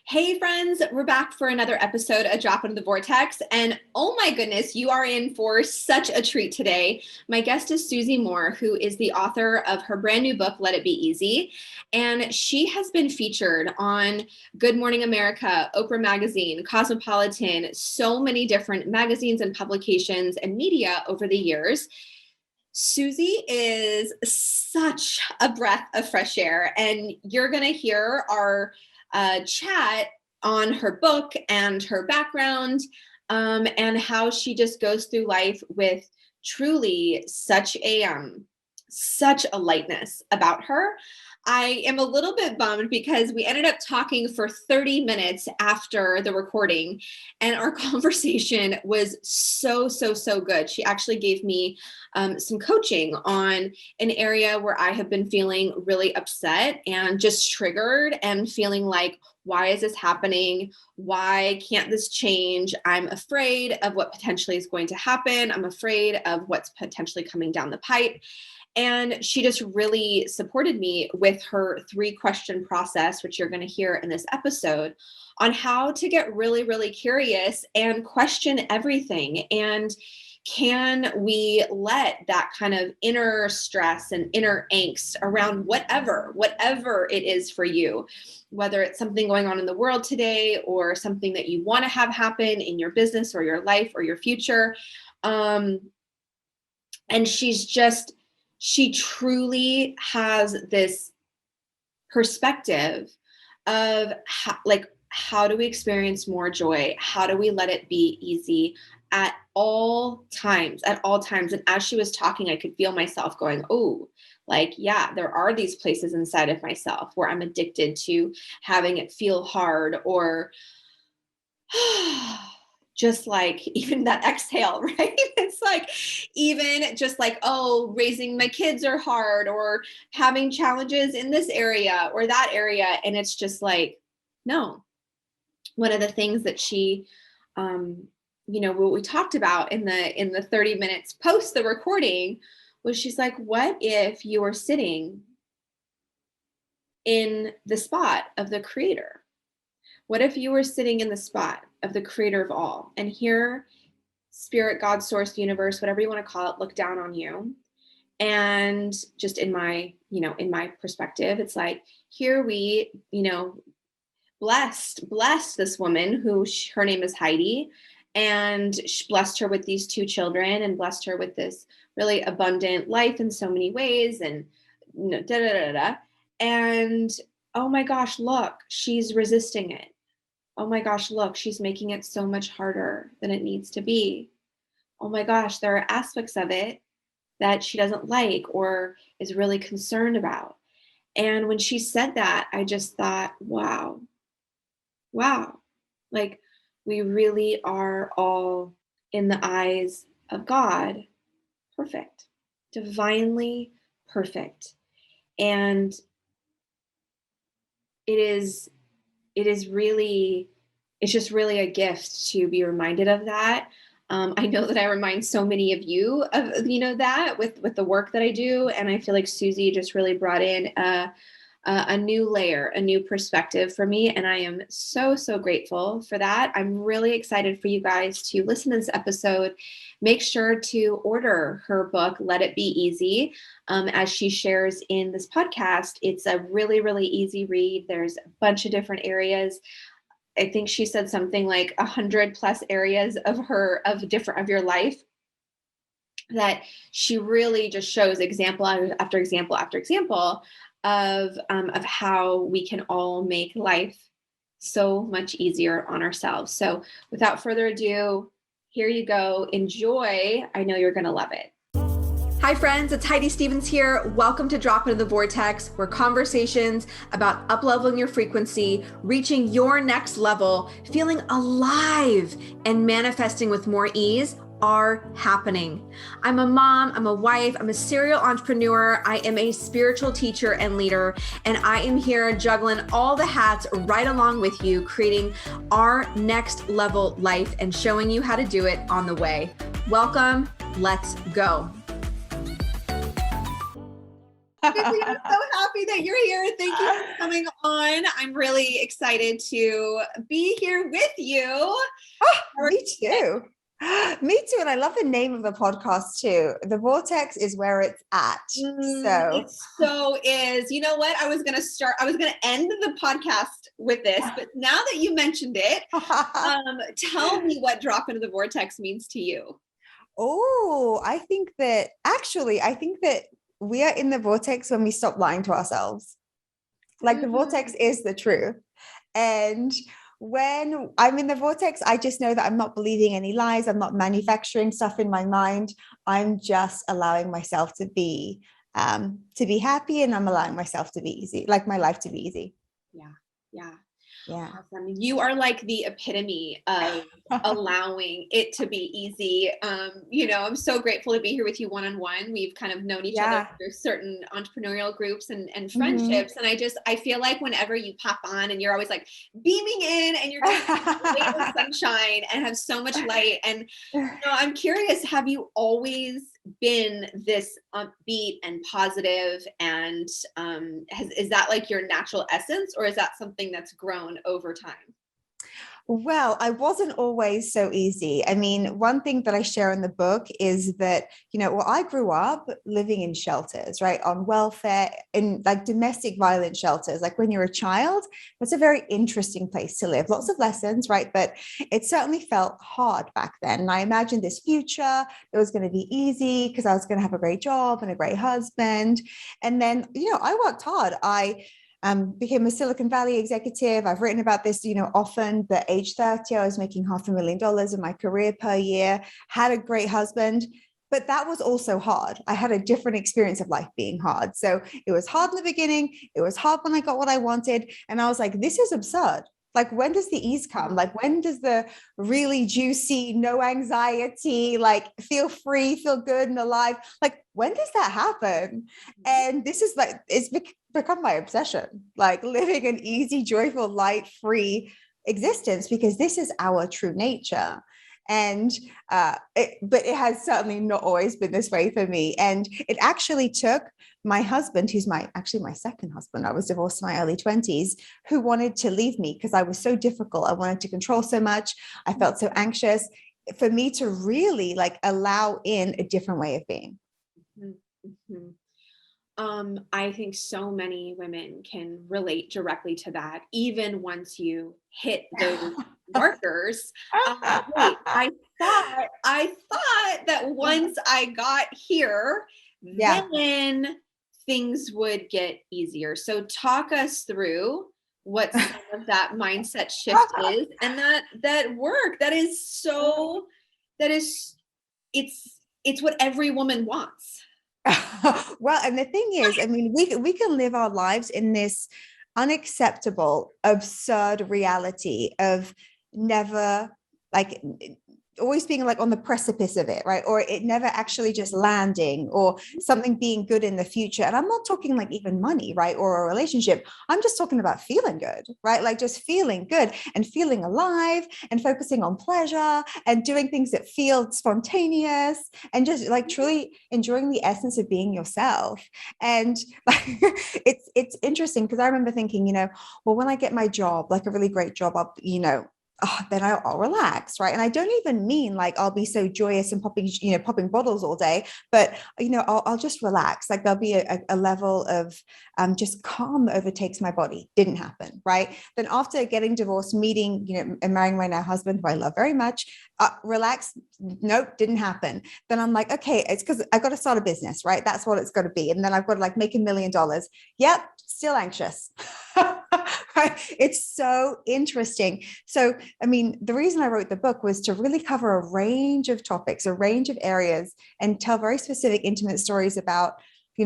Hey friends, we're back for another episode of Drop Into the Vortex. And oh my goodness, you are in for such a treat today. My guest is Susie Moore, who is the author of her brand new book, Let It Be Easy. And she has been featured on Good Morning America, Oprah Magazine, Cosmopolitan, so many different magazines and publications and media over the years. Susie is such a breath of fresh air, and you're going to hear our chat on her book and her background, and how she just goes through life with truly such a lightness about her. I am a little bit bummed because we ended up talking for 30 minutes after the recording, and our conversation was so good. She actually gave me some coaching on an area where I have been feeling really upset and just triggered and feeling like, why is this happening? Why can't this change? I'm afraid of what potentially is going to happen. I'm afraid of what's potentially coming down the pipe. And she just really supported me with her 3-question process, which you're going to hear in this episode, on how to get really curious and question everything. And can we let that kind of inner stress and inner angst around whatever it is for you, whether it's something going on in the world today or something that you want to have happen in your business or your life or your future. And she truly has this perspective of how do we experience more joy? How do we let it be easy at all times? And as she was talking, I could feel myself going, oh, yeah, there are these places inside of myself where I'm addicted to having it feel hard, or just like even that exhale, right? It's like, even just like, oh, raising my kids are hard, or having challenges in this area or that area. And it's just like, no. One of the things that she, what we talked about in the 30 minutes post the recording was, she's like, what if you were sitting in the spot of the creator? What if you were sitting in the spot of the creator of all, and here spirit, God, source, universe, whatever you want to call it, look down on you? And just in my perspective, it's like, here we, blessed this woman who her name is Heidi, and blessed her with these 2 children, and blessed her with this really abundant life in so many ways, and and oh my gosh, look, she's resisting it. Oh my gosh, look, she's making it so much harder than it needs to be. Oh my gosh, there are aspects of it that she doesn't like or is really concerned about. And when she said that, I just thought, wow, like, we really are all, in the eyes of God, perfect, divinely perfect. And it's just really a gift to be reminded of that. I know that I remind so many of you of, that with the work that I do. And I feel like Susie just really brought in a new layer, a new perspective for me. And I am so grateful for that. I'm really excited for you guys to listen to this episode. Make sure to order her book, Let It Be Easy. As she shares in this podcast, it's a really easy read. There's a bunch of different areas. I think she said something like 100+ areas of your life that she really just shows example after example after example of how we can all make life so much easier on ourselves. So without further ado, here you go. Enjoy. I know you're going to love it. Hi friends, it's Heidi Stevens here. Welcome to Drop Into the Vortex, where conversations about upleveling your frequency, reaching your next level, feeling alive, and manifesting with more ease are happening. I'm a mom, I'm a wife, I'm a serial entrepreneur, I am a spiritual teacher and leader, and I am here juggling all the hats right along with you, creating our next level life and showing you how to do it on the way. Welcome, let's go. Susie, I'm so happy that you're here. Thank you for coming on. I'm really excited to be here with you. Oh, me too. Me too. And I love the name of the podcast too. The Vortex is where it's at. So It so is. You know what? I was going to end the podcast with this, but now that you mentioned it, tell me what drop into the vortex means to you. oh, I think that we are in the vortex when we stop lying to ourselves. Like the vortex is the truth. And when I'm in the vortex, I just know that I'm not believing any lies. I'm not manufacturing stuff in my mind. I'm just allowing myself to be happy, and I'm allowing myself to be easy, like my life to be easy. Yeah. Yeah. Yeah. Awesome. You are like the epitome of allowing it to be easy. I'm so grateful to be here with you one-on-one. We've kind of known each other through certain entrepreneurial groups and friendships. And I feel like whenever you pop on and you're always like beaming in and you're just like sunshine and have so much light. And I'm curious, have you always been this upbeat and positive, and is that like your natural essence, or is that something that's grown over time? Well, I wasn't always so easy. I mean, one thing that I share in the book is that, I grew up living in shelters, right? On welfare, in like domestic violence shelters. Like when you're a child, it's a very interesting place to live. Lots of lessons, right? But it certainly felt hard back then. And I imagined this future that was going to be easy because I was going to have a great job and a great husband. And then, I worked hard. I became a Silicon Valley executive. I've written about this, often, but age 30, I was making $500,000 in my career per year, had a great husband, but that was also hard. I had a different experience of life being hard. So it was hard in the beginning. It was hard when I got what I wanted. And I was like, this is absurd. Like, when does the ease come? Like, when does the really juicy, no anxiety, like feel free, feel good and alive? Like, when does that happen? And this is like, it's become my obsession, like living an easy, joyful, light, free existence, because this is our true nature. And but it has certainly not always been this way for me. And it actually took my husband, who's actually my second husband, I was divorced in my early 20s, who wanted to leave me because I was so difficult. I wanted to control so much. I felt so anxious, for me to really like allow in a different way of being. Mm-hmm. I think so many women can relate directly to that, even once you hit those markers. Wait, I thought that once I got here, then things would get easier. So talk us through what some of that mindset shift is, and that work it's what every woman wants. Well, and the thing is, I mean, we can live our lives in this unacceptable, absurd reality of never, like, always being like on the precipice of it, right? Or it never actually just landing, or something being good in the future. And I'm not talking like even money, right? Or a relationship. I'm just talking about feeling good, right? Like just feeling good and feeling alive and focusing on pleasure and doing things that feel spontaneous and just like truly enjoying the essence of being yourself. And like, it's interesting because I remember thinking, well, when I get my job, like a really great job, then I'll relax, right? And I don't even mean like I'll be so joyous and popping bottles all day, but I'll just relax. Like there'll be a level of just calm that overtakes my body. Didn't happen, right? Then after getting divorced, meeting, and marrying my now husband, who I love very much, relax. Nope, didn't happen. Then I'm like, okay, it's because I got to start a business, right? That's what it's got to be. And then I've got to like make $1 million. Yep, still anxious. Right? It's so interesting. So, I mean, the reason I wrote the book was to really cover a range of topics, a range of areas, and tell very specific, intimate stories about,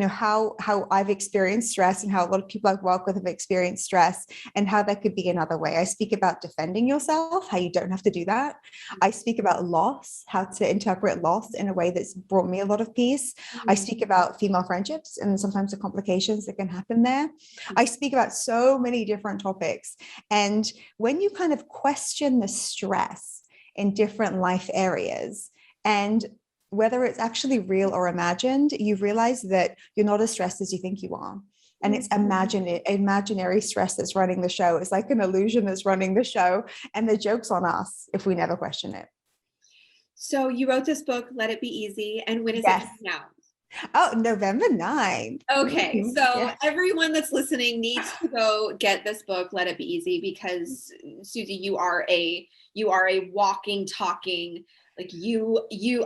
how I've experienced stress and how a lot of people I've worked with have experienced stress, and how that could be another way. I speak about defending yourself, how you don't have to do that. I speak about loss, how to interpret loss in a way that's brought me a lot of peace. I speak about female friendships and sometimes the complications that can happen there. I speak about so many different topics. And when you kind of question the stress in different life areas, and whether it's actually real or imagined, you realize that you're not as stressed as you think you are. And it's imaginary stress that's running the show. It's like an illusion that's running the show. And the joke's on us if we never question it. So you wrote this book, Let It Be Easy. And when is it Yes. coming out? Oh, November 9th. Okay, so Yeah. everyone that's listening needs to go get this book, Let It Be Easy, because Susie, you are a walking, talking, like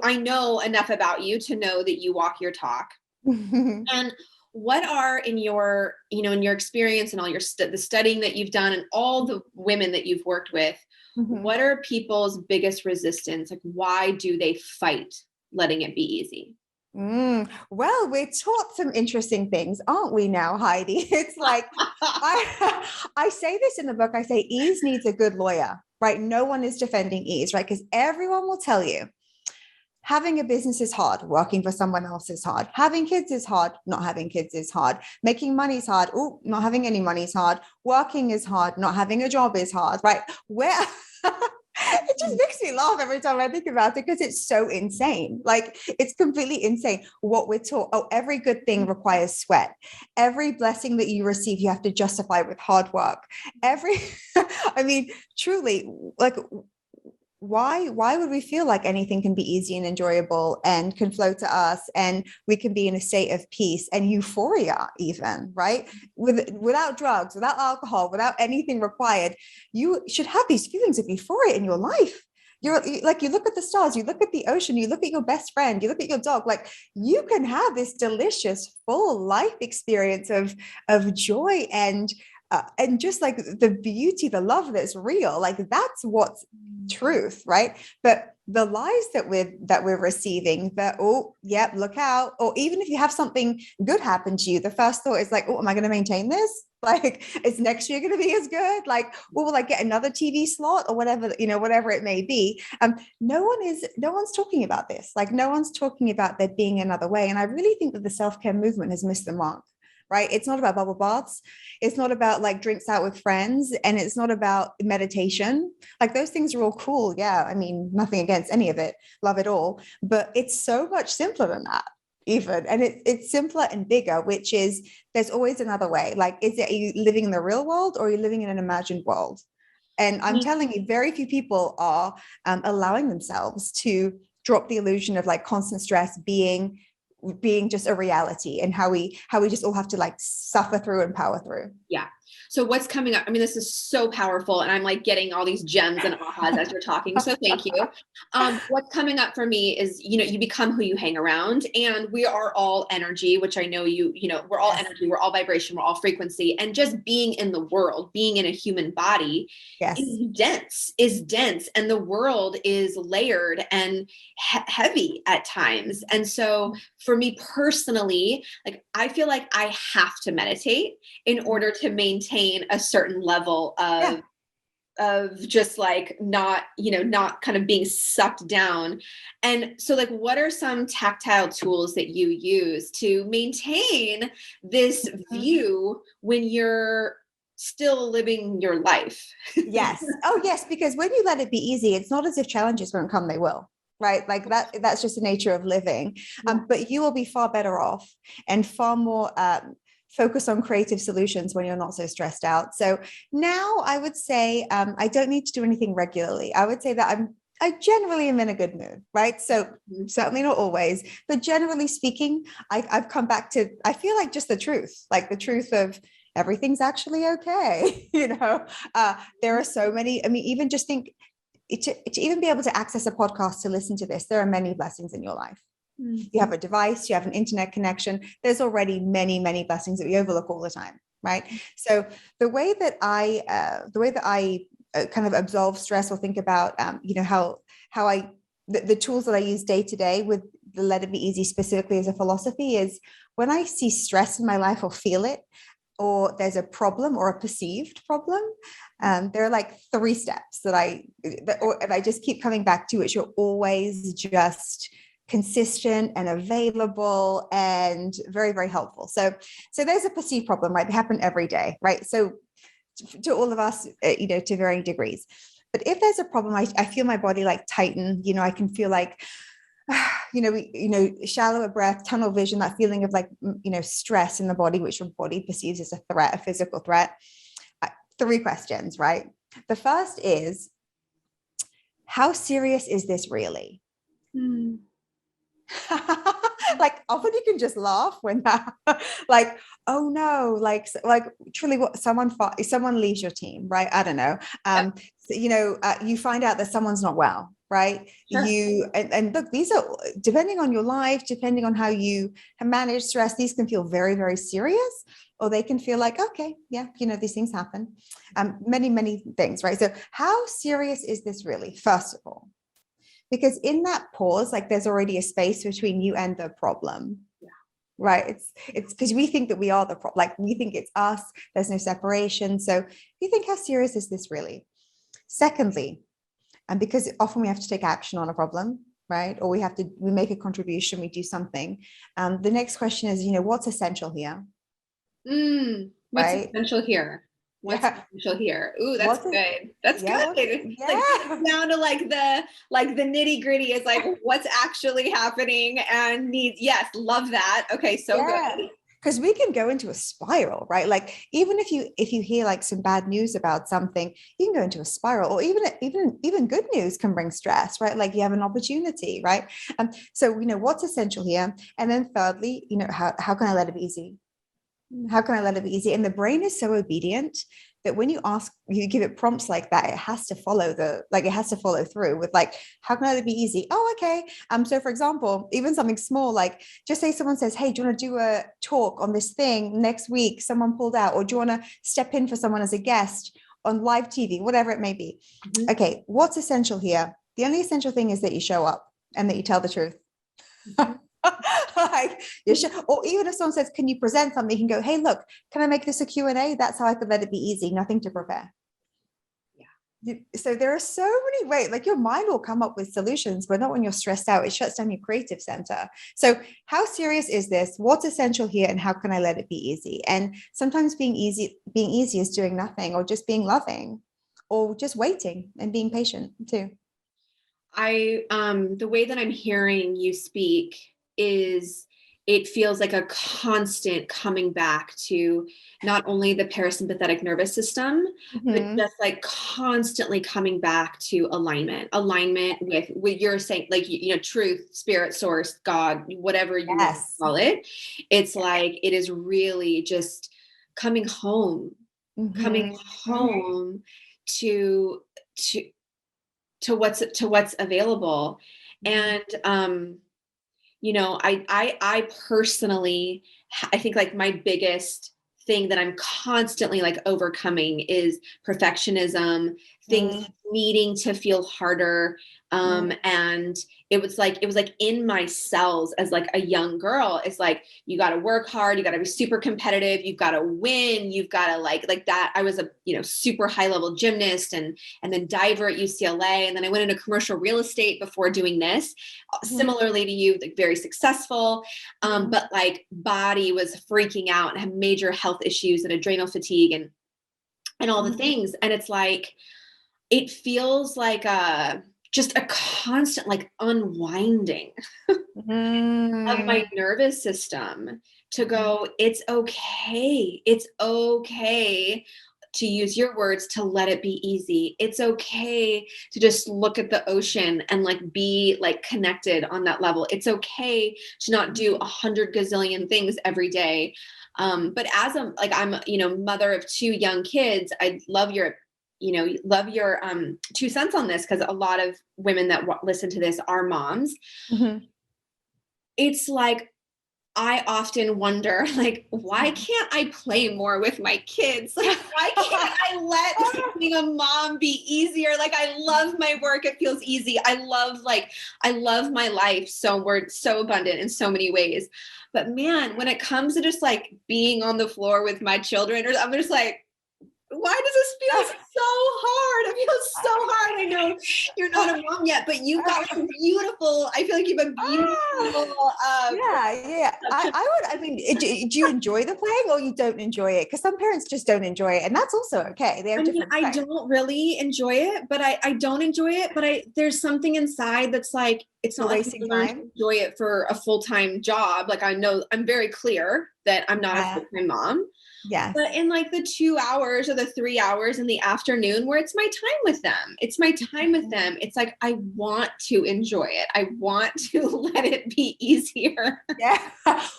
I know enough about you to know that you walk your talk. And what are in your experience and all your the studying that you've done and all the women that you've worked with, what are people's biggest resistance? Like, why do they fight letting it be easy? Well, we're taught some interesting things, aren't we now, Heidi? It's like, I say this in the book, I say ease needs a good lawyer, right? No one is defending ease, right? Because everyone will tell you having a business is hard, working for someone else is hard, having kids is hard, not having kids is hard, making money is hard, not having any money is hard, working is hard, not having a job is hard, right? Where it just makes me laugh every time I think about it because it's so insane. Like, it's completely insane what we're taught. Oh, every good thing requires sweat. Every blessing that you receive, you have to justify with hard work. I mean, truly, like, why would we feel like anything can be easy and enjoyable and can flow to us and we can be in a state of peace and euphoria even, right? Without drugs, without alcohol, without anything required, you should have these feelings of euphoria in your life. You look at the stars, you look at the ocean, you look at your best friend, you look at your dog, like, you can have this delicious full life experience of joy and just like the beauty, the love that's real, like that's what's truth, right? But the lies that we're receiving, that, oh, yep, look out, or even if you have something good happen to you, the first thought is like, oh, am I going to maintain this? Like, is next year going to be as good? Like, well, will I get another TV slot or whatever, whatever it may be? No one's talking about this. Like, no one's talking about there being another way. And I really think that the self-care movement has missed the mark. Right? It's not about bubble baths. It's not about like drinks out with friends. And it's not about meditation. Like, those things are all cool. Yeah. I mean, nothing against any of it. Love it all. But it's so much simpler than that even. And it's simpler and bigger, which is there's always another way. Like, are you living in the real world or are you living in an imagined world? And I'm telling you, very few people are allowing themselves to drop the illusion of like constant stress being just a reality and how we just all have to like suffer through and power through. Yeah. So what's coming up? I mean, this is so powerful and I'm like getting all these gems and ahas as you're talking. So thank you. What's coming up for me is, you become who you hang around, and we are all energy, which I know we're all energy, we're all vibration, we're all frequency, and just being in the world, being in a human body is dense, and the world is layered and heavy at times. And so for me personally, like, I feel like I have to meditate in order to maintain a certain level of just like not kind of being sucked down. And so, like, what are some tactile tools that you use to maintain this view when you're still living your life? Yes. Oh, yes. Because when you let it be easy, it's not as if challenges won't come, they will. Right. Like that's just the nature of living. But you will be far better off and far more focus on creative solutions when you're not so stressed out. So now I would say I don't need to do anything regularly. I would say that I generally am in a good mood, right? So certainly not always, but generally speaking, I've come back to, I feel like just the truth, like the truth of everything's actually okay. There are so many, I mean, even just think to even be able to access a podcast to listen to this, there are many blessings in your life. You have a device, you have an internet connection. There's already many, many blessings that we overlook all the time, right? So the way that I kind of absolve stress or think about, how the tools that I use day to day with the Let It Be Easy specifically as a philosophy is when I see stress in my life or feel it, or there's a problem or a perceived problem, there are like 3 steps that I just keep coming back to, which are always just consistent and available and very, very helpful. So there's a perceived problem, right? They happen every day, right? So to all of us, to varying degrees. But if there's a problem, I feel my body like tighten, I can feel like shallower breath, tunnel vision, that feeling of like, stress in the body, which your body perceives as a threat, a physical threat. 3 questions, right? The first is, how serious is this really? Like often you can just laugh when that, like, oh no, like truly what someone leaves your team, right? I don't know. You find out that someone's not well, right? Sure. And look, these are, depending on your life, depending on how you manage stress, these can feel very, very serious, or they can feel like, okay, yeah, these things happen. Many, many things, right? So how serious is this really, first of all? Because in that pause, like there's already a space between you and the problem. Yeah. Right. It's because we think that we are the problem. Like we think it's us. There's no separation. So you think, how serious is this really? Secondly, and because often we have to take action on a problem, right? Or we make a contribution, we do something. The next question is, what's essential here? What's right? essential here? What's essential here? Ooh, that's good. That's good. Like down to like the nitty gritty is like what's actually happening and needs. Yes, love that. Okay, so good. Because we can go into a spiral, right? Like even if you hear like some bad news about something, you can go into a spiral, or even good news can bring stress, right? Like you have an opportunity, right? So what's essential here, and then thirdly, how can I let it be easy? How can I let it be easy? And the brain is so obedient that when you give it prompts like that, it has to follow through with like, how can I let it be easy? Oh, okay. So for example, even something small, like just say someone says, hey, do you want to do a talk on this thing next week? Someone pulled out, or do you want to step in for someone as a guest on live TV, whatever it may be. Mm-hmm. Okay. What's essential here? The only essential thing is that you show up and that you tell the truth. Like or even if someone says, can you present something, you can go, hey, look, can I make this a Q&A? That's how I could let it be easy, nothing to prepare. So there are so many ways, like your mind will come up with solutions, but not when you're stressed out. It shuts down your creative center. So how serious is this? What's essential here? And how can I let it be easy? And sometimes being easy is doing nothing, or just being loving, or just waiting and being patient too. The way that I'm hearing you speak is it feels like a constant coming back to not only the parasympathetic nervous system, but just like constantly coming back to alignment with what you're saying, like, truth, spirit, source, God, whatever you want to call it. It's like, it is really just coming home to what's available. And I personally, I think like my biggest thing that I'm constantly like overcoming is perfectionism, things needing to feel harder. And it was like in my cells as like a young girl. It's like, you got to work hard. You got to be super competitive. You've got to win. You've got to like that. I was a, super high level gymnast and then diver at UCLA. And then I went into commercial real estate before doing this. Similarly to you, like very successful. But like body was freaking out and had major health issues and adrenal fatigue and all the things. And it's like, it feels like just a constant like unwinding of my nervous system to go, it's okay to use your words, to let it be easy. It's okay to just look at the ocean and like be like connected on that level. It's okay to not do 100 gazillion things every day. But as I'm mother of 2 young kids, I love your 2 cents on this, because a lot of women that listen to this are moms. It's like, I often wonder, like, why can't I play more with my kids? Like, why can't I let being a mom be easier? Like, I love my work. It feels easy. I love my life. So we're so abundant in so many ways. But man, when it comes to just like being on the floor with my children, I'm just like, why does this feel so hard? It feels so hard. I know you're not a mom yet, but you've got some beautiful, I feel like you have a beautiful, yeah. I mean, do you enjoy the playing or you don't enjoy it? Because some parents just don't enjoy it, and that's also okay. They have different I strengths. don't really enjoy it, but I don't enjoy it, but there's something inside that's like, it's not You're like wasting I learned to time. enjoy it for a full-time job. Like I know I'm very clear that I'm not a Yeah. full-time mom. Yes. But in like the 2 hours or the 3 hours in the afternoon where it's my time with them, it's my time with them. It's like, I want to enjoy it. I want to let it be easier. Yeah.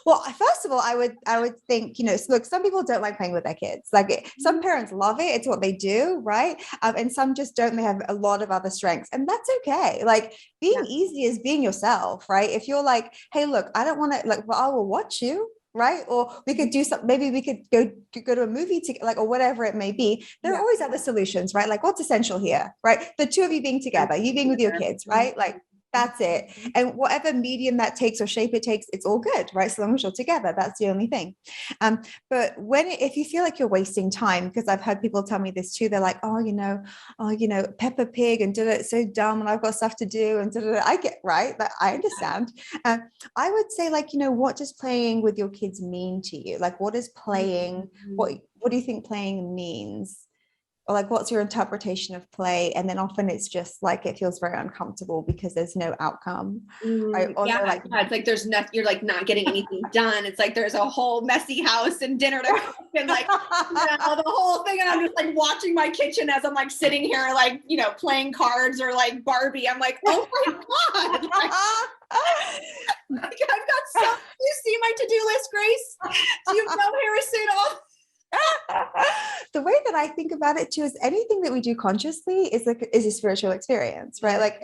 Well, first of all, I would think, look, some people don't like playing with their kids. Like some parents love it. It's what they do, right? And some just don't. They have a lot of other strengths, and that's okay. Like being easy is being yourself, right? If you're like, hey, look, I don't want to, like, well, I will watch you. Right. Or we could do something, maybe we could go to a movie to like, or whatever it may be. There are always other solutions, right? Like what's essential here, right? The two of you being together, you being with your kids, right? Like that's it. And whatever medium that takes or shape it takes, it's all good, right? So long as you're together, that's the only thing. But if you feel like you're wasting time, because I've heard people tell me this too, they're like, Peppa Pig and did it so dumb, and I've got stuff to do, and I get right, that I understand. I would say, like, what does playing with your kids mean to you? Like, what is playing? What do you think playing means? Or like, what's your interpretation of play? And then often it's just like, it feels very uncomfortable because there's no outcome. Right? Or it's like there's nothing, you're like not getting anything done. It's like there's a whole messy house and dinner to cook and like the whole thing. And I'm just like watching my kitchen as I'm like sitting here, like, playing cards or like Barbie. I'm like, oh my God. Like, I've got so, you see my to-do list, Grace? Do you know Harrison off? The way that I think about it too is anything that we do consciously is a spiritual experience, right? Like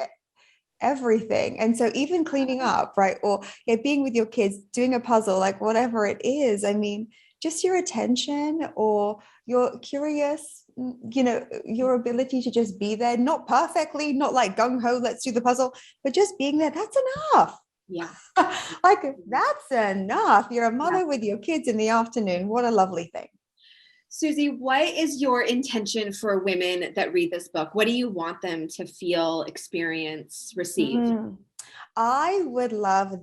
everything. And so even cleaning up, right? Or being with your kids, doing a puzzle, like whatever it is, I mean, just your attention or your curious, your ability to just be there, not perfectly, not like gung-ho, let's do the puzzle, but just being there, that's enough. Yeah. Like that's enough. You're a mother with your kids in the afternoon. What a lovely thing. Susie, what is your intention for women that read this book? What do you want them to feel, experience, receive? I would love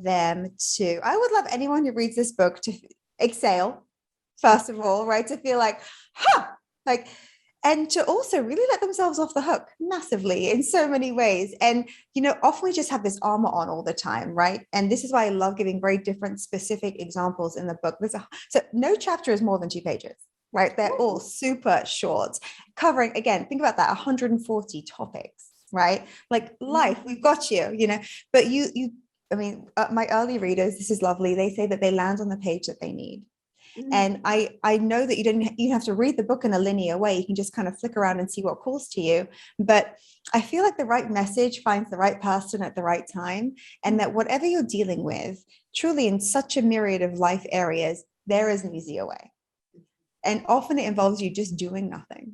anyone who reads this book to exhale, first of all, right? To feel like, and to also really let themselves off the hook massively in so many ways. And, often we just have this armor on all the time, right? And this is why I love giving very different specific examples in the book. So no chapter is more than 2 pages. Right? They're all super short, covering, again, think about that, 140 topics, right? Like life, we've got you, but my early readers, this is lovely. They say that they land on the page that they need. And I know that you have to read the book in a linear way. You can just kind of flick around and see what calls to you. But I feel like the right message finds the right person at the right time. And that whatever you're dealing with, truly in such a myriad of life areas, there is an easier way. And often it involves you just doing nothing.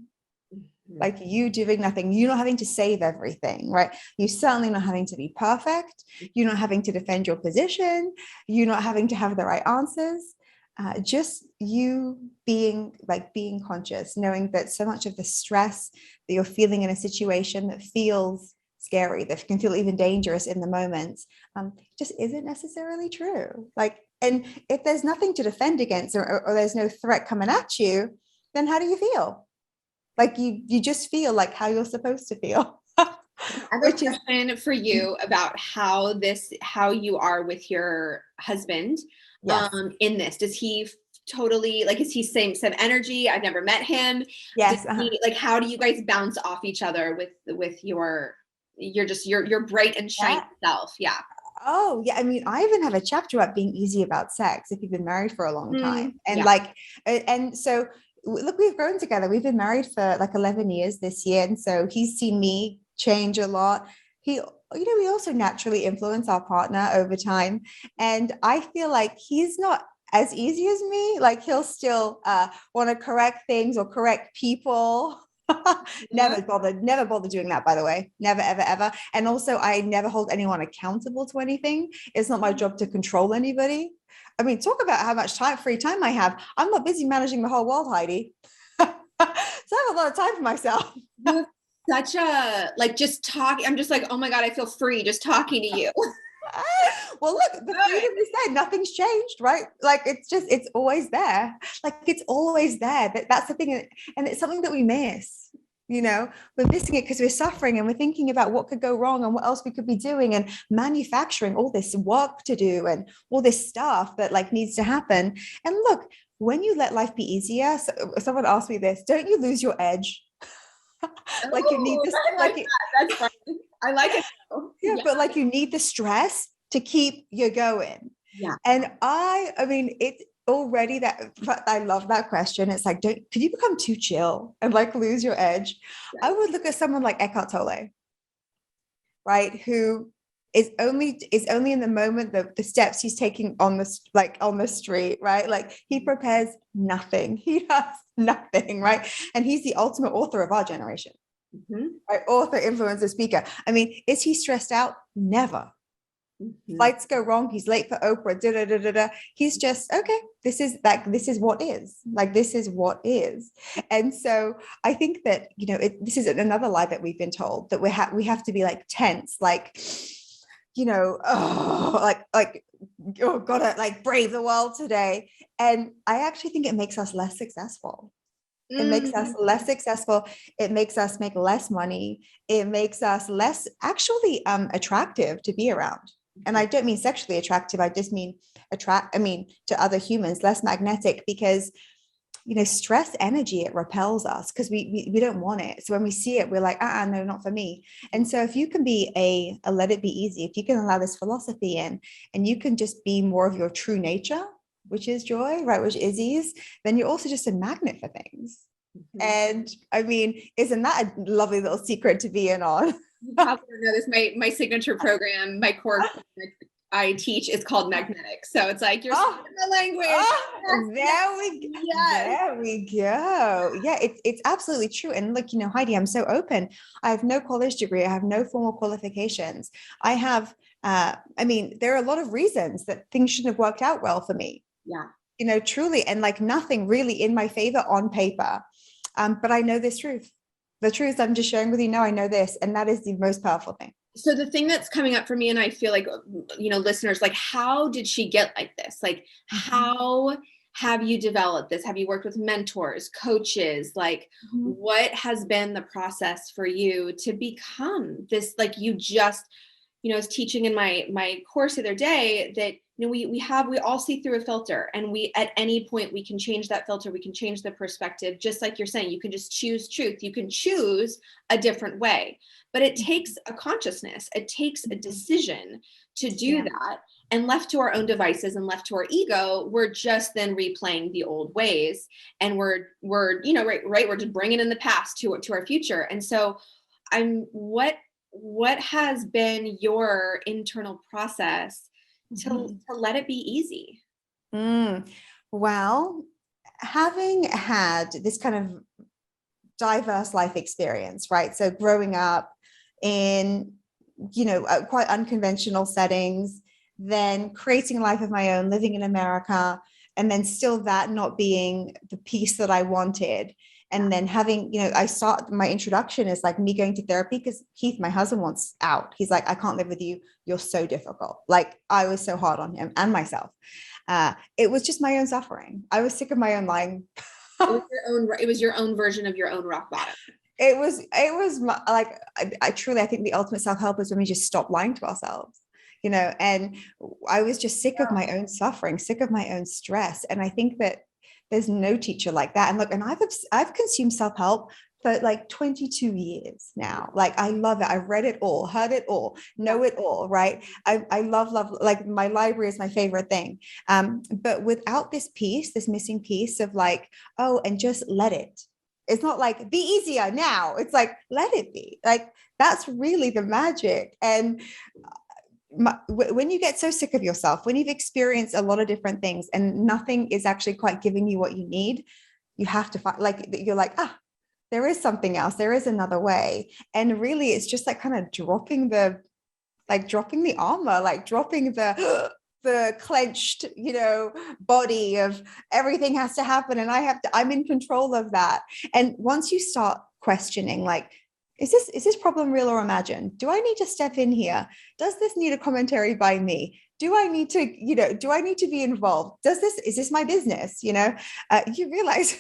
Like you doing nothing, you're not having to save everything, right? You're certainly not having to be perfect. You're not having to defend your position. You're not having to have the right answers. Just you being conscious, knowing that so much of the stress that you're feeling in a situation that feels scary, that can feel even dangerous in the moment, just isn't necessarily true. And if there's nothing to defend against or there's no threat coming at you, then how do you feel? Like you just feel like how you're supposed to feel. I have a question for you about how you are with your husband. Yes. In this. Does he totally, like, is he same energy? I've never met him. Yes. How do you guys bounce off each other with your bright and shiny self? Yeah. Oh, yeah. I mean, I even have a chapter about being easy about sex if you've been married for a long time. And and so look, we've grown together. We've been married for like 11 years this year. And so he's seen me change a lot. We also naturally influence our partner over time. And I feel like he's not as easy as me. Like he'll still want to correct things or correct people. Never bother doing that, by the way. Never, ever, ever. And also I never hold anyone accountable to anything. It's not my job to control anybody. I mean, talk about how much free time I have. I'm not busy managing the whole world, Heidi. So I have a lot of time for myself. such a, like, just talking. I'm just like, oh my God, I feel free just talking to you. Well, look, the freedom is there. Nothing's changed, right? Like it's always there. Like it's always there. That's the thing. And it's something that we miss. We're missing it because we're suffering and we're thinking about what could go wrong and what else we could be doing and manufacturing all this work to do and all this stuff that like needs to happen. And look, when you let life be easier, so someone asked me this, don't you lose your edge? Like you need Oh, this, I like that. That's funny. I like it. yeah, but like you need the stress to keep you going. Yeah. And I mean, it's already that I love that question. It's like, could you become too chill and like lose your edge? Yes. I would look at someone like Eckhart Tolle, right? Who is only in the moment, the steps he's taking on the street, right? Like he prepares nothing. He does nothing, right? And he's the ultimate author of our generation. Mm-hmm. Right? Author, influencer, speaker. I mean, is he stressed out? Never. Mm-hmm. Flights go wrong. He's late for Oprah. Da, da, da, da, da. He's just okay. This is what is. Like this is what is. And so I think that this is another lie that we've been told, that we have to be like tense, like oh, gotta like brave the world today. And I actually think it makes us less successful. It makes us less successful. It makes us make less money. It makes us less actually attractive to be around. And I don't mean sexually attractive. I just mean to other humans, less magnetic, because stress energy, it repels us because we don't want it. So when we see it, we're like, no, not for me. And so if you can be a let it be easy, if you can allow this philosophy in, and you can just be more of your true nature, which is joy, right? Which is ease, then you're also just a magnet for things. Mm-hmm. And I mean, isn't that a lovely little secret to be in on? You probably don't know this. My signature program, my core I teach is called magnetic. So it's like you're speaking my language. There we go. Yeah, it's absolutely true. And look, Heidi, I'm so open. I have no college degree. I have no formal qualifications. I have, there are a lot of reasons that things shouldn't have worked out well for me. Yeah. Truly. And like nothing really in my favor on paper. But I know this truth. The truth I'm just sharing with you now, I know this. And that is the most powerful thing. So the thing that's coming up for me, and I feel like, listeners, like, how did she get like this? Like, how have you developed this? Have you worked with mentors, coaches? Like, what has been the process for you to become this? Like, you just, I was teaching in my course the other day that, we all see through a filter, and we, at any point, we can change that filter. We can change the perspective. Just like you're saying, you can just choose truth. You can choose a different way, but it takes a consciousness. It takes a decision to do that. And left to our own devices and left to our ego, we're just then replaying the old ways. And we're we're just bringing in the past to our future. And so what has been your internal process to let it be easy? Well, having had this kind of diverse life experience, right? So growing up in, quite unconventional settings, then creating a life of my own, living in America, and then still that not being the piece that I wanted. And then having, my introduction is like me going to therapy because Keith, my husband, wants out. He's like, I can't live with you. You're so difficult. Like I was so hard on him and myself. It was just my own suffering. I was sick of my own lying. It was your own version of your own rock bottom. It was like, I truly, I think the ultimate self-help is when we just stop lying to ourselves, and I was just sick of my own suffering, sick of my own stress. And I think that there's no teacher like that. And look, and I've consumed self-help for like 22 years now. Like I love it. I've read it all, heard it all, know it all, right? I love, like my library is my favorite thing. But without this missing piece of like, and just let it. It's not like be easier now. It's like, let it be. Like that's really the magic. And when you get so sick of yourself, when you've experienced a lot of different things and nothing is actually quite giving you what you need, you have to find, like, you're like, there is something else. There is another way. And really it's just like kind of dropping the armor, like dropping the clenched, body of everything has to happen. And I'm in control of that. And once you start questioning, like, is this problem real or imagined? Do I need to step in here? Does this need a commentary by me? Do I need to be involved? Is this my business? You realize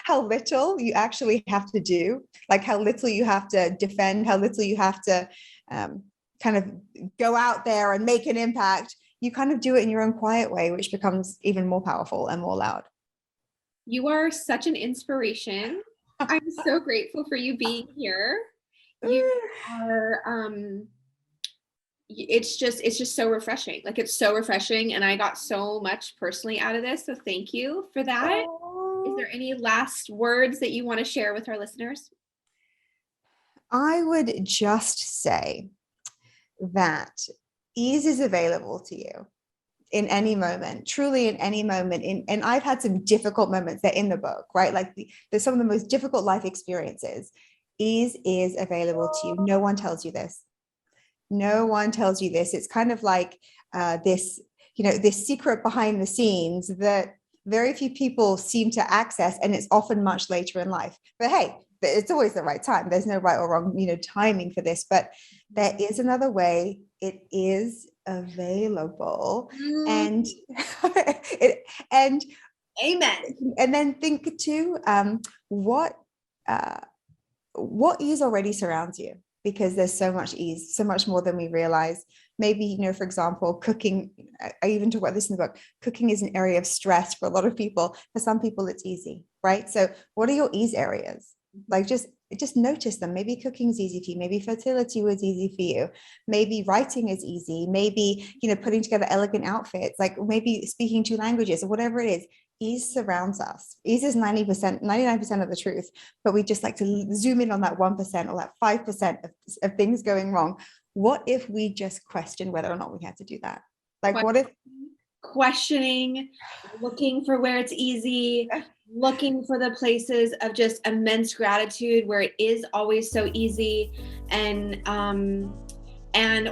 how little you actually have to do, like how little you have to defend, how little you have to kind of go out there and make an impact. You kind of do it in your own quiet way, which becomes even more powerful and more loud. You are such an inspiration. I'm so grateful for you being here. You are, it's just so refreshing. Like, it's so refreshing. And I got so much personally out of this. So thank you for that. Oh. Is there any last words that you want to share with our listeners? I would just say that ease is available to you in any moment, truly in any moment. And I've had some difficult moments that in the book, right? Like there's some of the most difficult life experiences. Ease is available to you. No one tells you this. No one tells you this. It's kind of like this secret behind the scenes that very few people seem to access. And it's often much later in life. But hey, it's always the right time. There's no right or wrong, timing for this, but there is another way. It is available. And amen. And then think too, what ease already surrounds you, because there's so much ease, so much more than we realize. Maybe, for example, cooking, I even talk about this in the book, cooking is an area of stress for a lot of people. For some people, it's easy, right? So what are your ease areas? Like just notice them. Maybe cooking is easy for you. Maybe fertility was easy for you. Maybe writing is easy. Maybe, putting together elegant outfits, like maybe speaking two languages or whatever it is. Ease surrounds us. Ease is 90%, 99% of the truth, but we just like to zoom in on that 1% or that 5% of things going wrong. What if we just question whether or not we had to do that? Like, what if questioning, looking for where it's easy, looking for the places of just immense gratitude where it is always so easy. And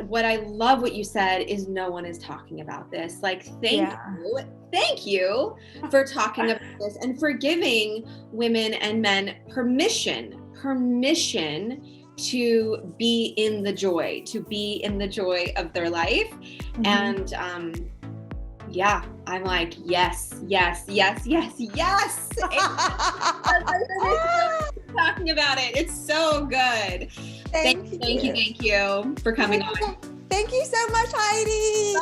what I love what you said is no one is talking about this. Like, thank you for talking about this and for giving women and men permission to be in the joy of their life. Mm-hmm. And I'm like, yes. Talking about it. It's so good. Thank you for coming on. Thank you so much, Heidi.